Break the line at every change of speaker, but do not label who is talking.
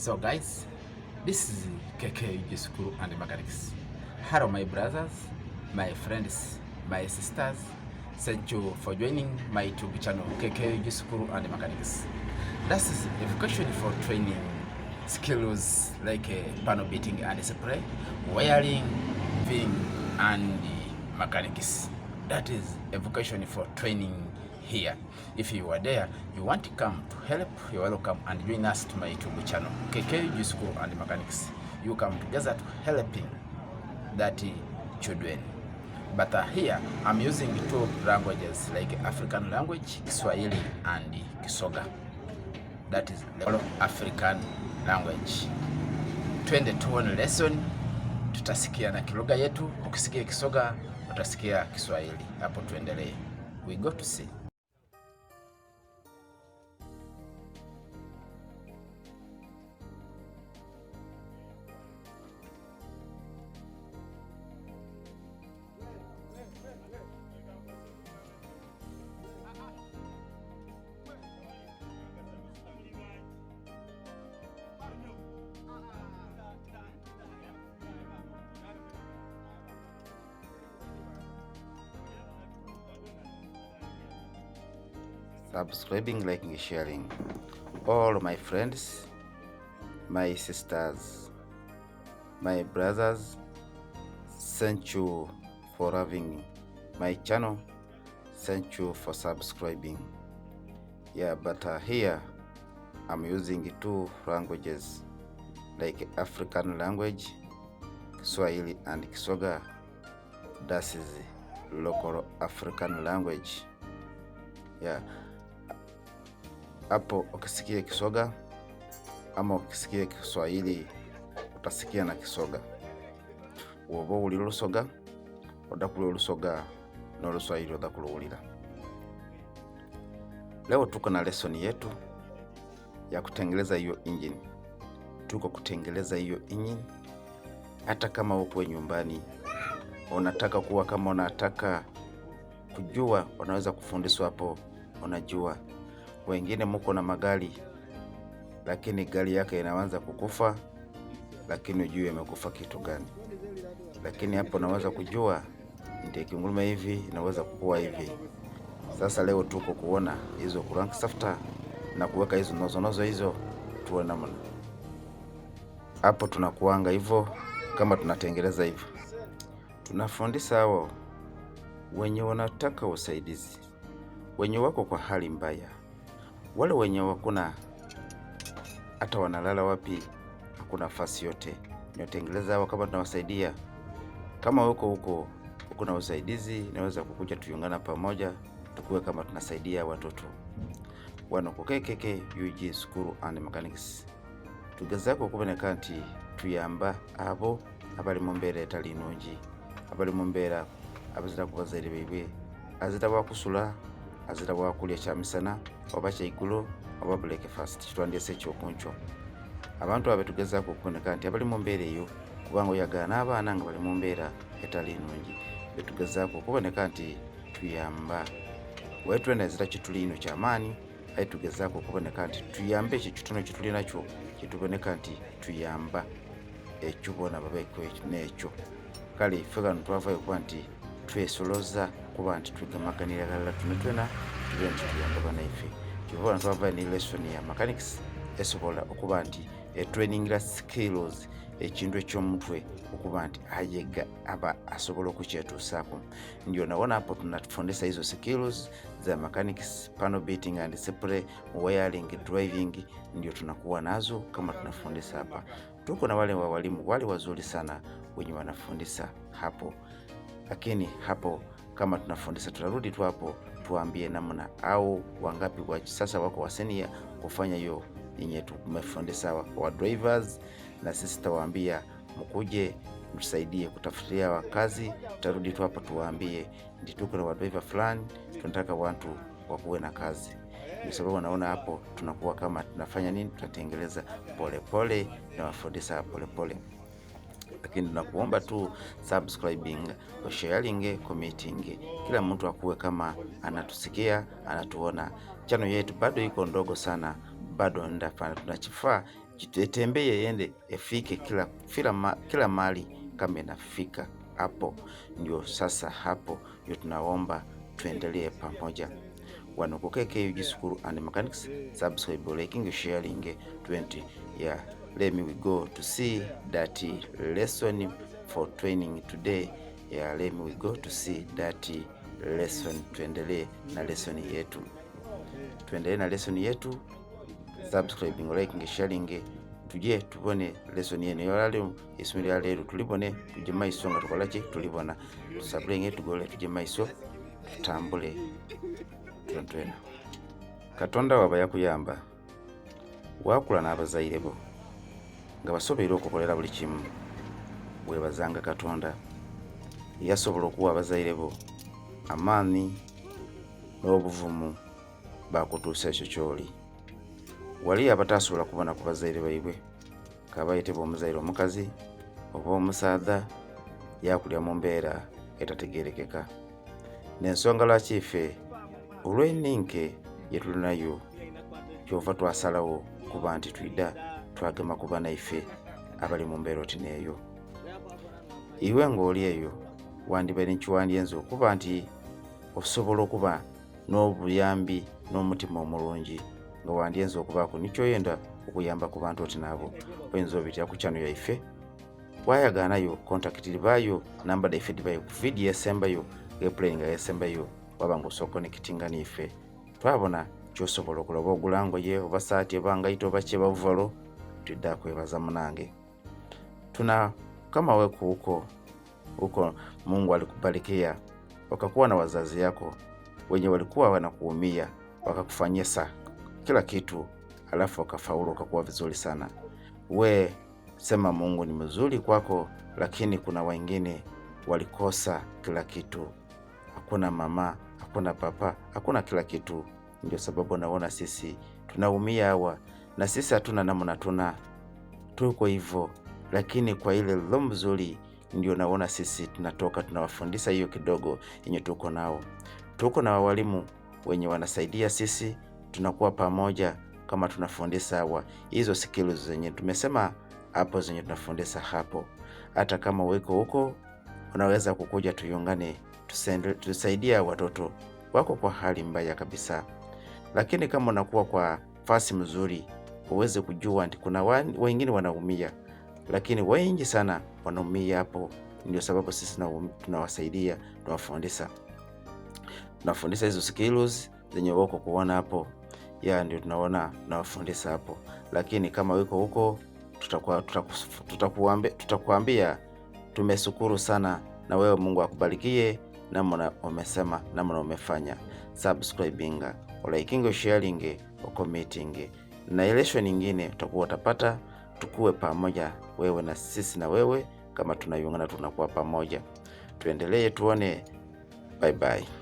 So guys, this is ISUZU School and Mechanics. Hello my brothers, my friends, my sisters. Thank you for joining my YouTube channel ISUZU School and Mechanics. This is education for training skills like panel beating and spray, wiring, fitting and mechanics. That is education for training here. If you are there, you want to come to help, you're welcome and join us to my YouTube channel, ISUZU School and Mechanics. You come together to helping that children. But here, I'm using two languages like African language, Kiswahili and Kisoga. That is the African language. Twende tuone lesson, tutasikia na kilugha yetu, ukisikia Kisoga, utasikia Kiswahili. Hapo tuendelee. We go to see. Subscribing, liking, sharing. All my friends, my sisters, my brothers, thank you for having my channel. Thank you for subscribing. Yeah, but here I'm using two languages like African language, Kiswahili and Kisoga. That is local African language. Yeah. Hapo ukisikia Kisoga ama ukisikia Kiswahili utasikia na Kisoga. Uwo uli Lusoga odakulu Lusoga na Luswahili odakululira. Leo tuko na lesson yetu ya kutengeleza hiyo engine. Tuko kutengeleza hiyo engine. Hata kama upo nyumbani unataka kuwa kama unataka kujua, unaweza kufundishwa hapo, unajua. Wengine mko na magari lakini gari yake inaanza kukufa, lakini ujue imekufa kitu gani. Lakini hapo unaweza kujua ndio kinguluma hivi inaweza kukua hivi. Sasa leo tuko kuona hizo crank shafter na kuweka hizo nozo hizo, tuone namna. Hapo tunakuanga hivyo kama tunatengeneza hivyo. Tunafundisha hao wenye wanataka usaidizi, wenye wako kwa hali mbaya, wale wenye wakuna hata wanalala wapi, hakuna nafasi yote. Nyotengeleza hao kama tunawasaidia. Kama huko kuna usaidizi, naweza kukuja tuungana pamoja, tukue kama tunasaidia watoto. Wanokokekeke ISUZU School and Mechanics. Tugezako kubone kanti tuyamba abo abali mumbera etali nungi, abali mumbera abazira kubazaire beibe, azira bakusula, azira bakulya kyamisana oba kyigulo oba breakfast. Twandese ekyokuncho abantu abetugezako kuboneka nti abali mumbera eyo kubanga oyagana abaana nga bali mumbera etali nungi. Betugezako kuboneka nti tuyamba wetwena ezira kitulino kyamaani. Tugezako kuboneka nti tuyambe ekituno kituli nakyo kituboneka nti tuyamba ekibona babeko nekyo. Kale ife twavayo kuba nti twesoloza kuba nti twigamaganira galala tunetwena tube nti tuyamba bana ife. Kibona twavayo ni lesson ya mechanics esobola okuba nti training skills ekintu ekyomutwe okuba nti ayega aba asobola okukyetuusaako. Ndio naona hapo tunafundisha hizo skills za mechanics, panel beating and spray, wiring, driving. Ndio tunakuwa nazo kama tunafundisha hapa. Tuko na wale walimu wale wazuri sana wenye wanafundisha hapo. Lakini hapo kama tunafundisha tutarudi tu hapo tuambie namna au wangapi wa sasa wako wasenia kufanya hiyo yenye tumefundisha wa drivers, na sisi tawaambia mkuje mtusaidie kutafutia wakazi. Tutarudi tu hapa tuwaambie ndi tuko na driver fulani tunataka watu wakuwe na kazi. Kwa sababu naona hapo tunakuwa kama tunafanya nini, tunatengeleza pole pole na wafundisha pole pole. Lakini tunakuomba tu subscribing, sharing, commenting. Kila mtu akuwe kama anatusikia, anatuona. Channel yetu bado iko ndogo sana, bado tunachifaa Jitembee yende ifike kila mali kama inafika hapo. Ndio sasa hapo ndio tunaomba tuendelee pamoja. Wanokokeke ujisukuru and mechanics, subscribe, liking, sharing 20. Yeah, let me go to see that lesson for training today. Yeah, let me go to see that lesson. Tuendelee na lesson yetu, subscribing, liking, sharing. Tuje tubone lesson yene yolalo isomo lya lero tulibone tuje maiso nga tukolache tulibona tusabulenge tugole tuje maiso tutambule twentwena. Katonda waba yakuyamba wakula n'abazaire bo nga basobola okukolera buli kimu. Webazanga Katonda yasobola okuwa abazaire bo amaani n'obuvumu bakutuusa ekyo kyoli. Wali abatasobola kubona ku bazaire baibwe kabayite omuzaire omukazi oba omusaadha yakulya mu mbeera etategerekeka. N'ensonga lwaki ife olw'enninke yetulinayo kyova twasalawo kuba nti twida twagema kuba naife abali mu mbeera oti neeyo. Iwe ng'oli eyo wandibaire nkiwandyenza okuba nti osobola okuba n'obuyambi n'omutima omulungi nga wandyenza okubaako nikyoyenda okuyamba ku bantu oti nabo. Oyinza obitya ku channel yaife wayagaanayo kontakitiri baayo namba daife dibayo ku video esembayo airplane nga yesembayo waba ng'osooka connectinga niife twabona kyosobola okulaba ogulangoye oba saati oba ngaito oba kye bavalo tudda kwebaza munange. Tuna kama wewe huko Mungu alikubarikia wakakuwa na wazazi yako wenye walikuwa wanakuumia wakakufanyia kila kitu alafu wakafaulu wakakuwa vizuri sana. We sema Mungu ni mzuri kwako, lakini kuna wengine walikosa kila kitu. Hakuna mama, hakuna papa, hakuna kila kitu. Ndio sababu naona sisi tunaumia hawa na sisi hatuna namna tuko hivyo, lakini kwa ile roho mzuri ndio naona sisi tunatoka tunawafundisha hiyo kidogo yenye tuko nao. Tuko na walimu wenye wanasaidia sisi, tunakuwa pamoja kama tunafundisha hawa hizo skills zenye tumesema hapo zenye tunafundisha hapo. Hata kama weko huko unaweza kukuja tuungane tusaidia watoto wako kwa hali mbaya kabisa. Lakini kama unakuwa kwa fasi mzuri uweze kujua ati kuna wengine wanaumia, lakini wengi sana wanaumia hapo. Ndio sababu sisi tunawasaidia, tunafundisha hizo skills zenye wako kuona hapo. Ya ndio tunaona nawafundisha hapo. Lakini kama wiko huko tutakuambia tumeshukuru sana na wewe Mungu akubarikie namna umesema namna umefanya. Subscribing, liking, sharing, commenting. Na ile nyingine utakuwa utapata tukue pamoja wewe na sisi na wewe kama tunaiungana tunakuwa pamoja. Tuendelee tuone. Bye bye.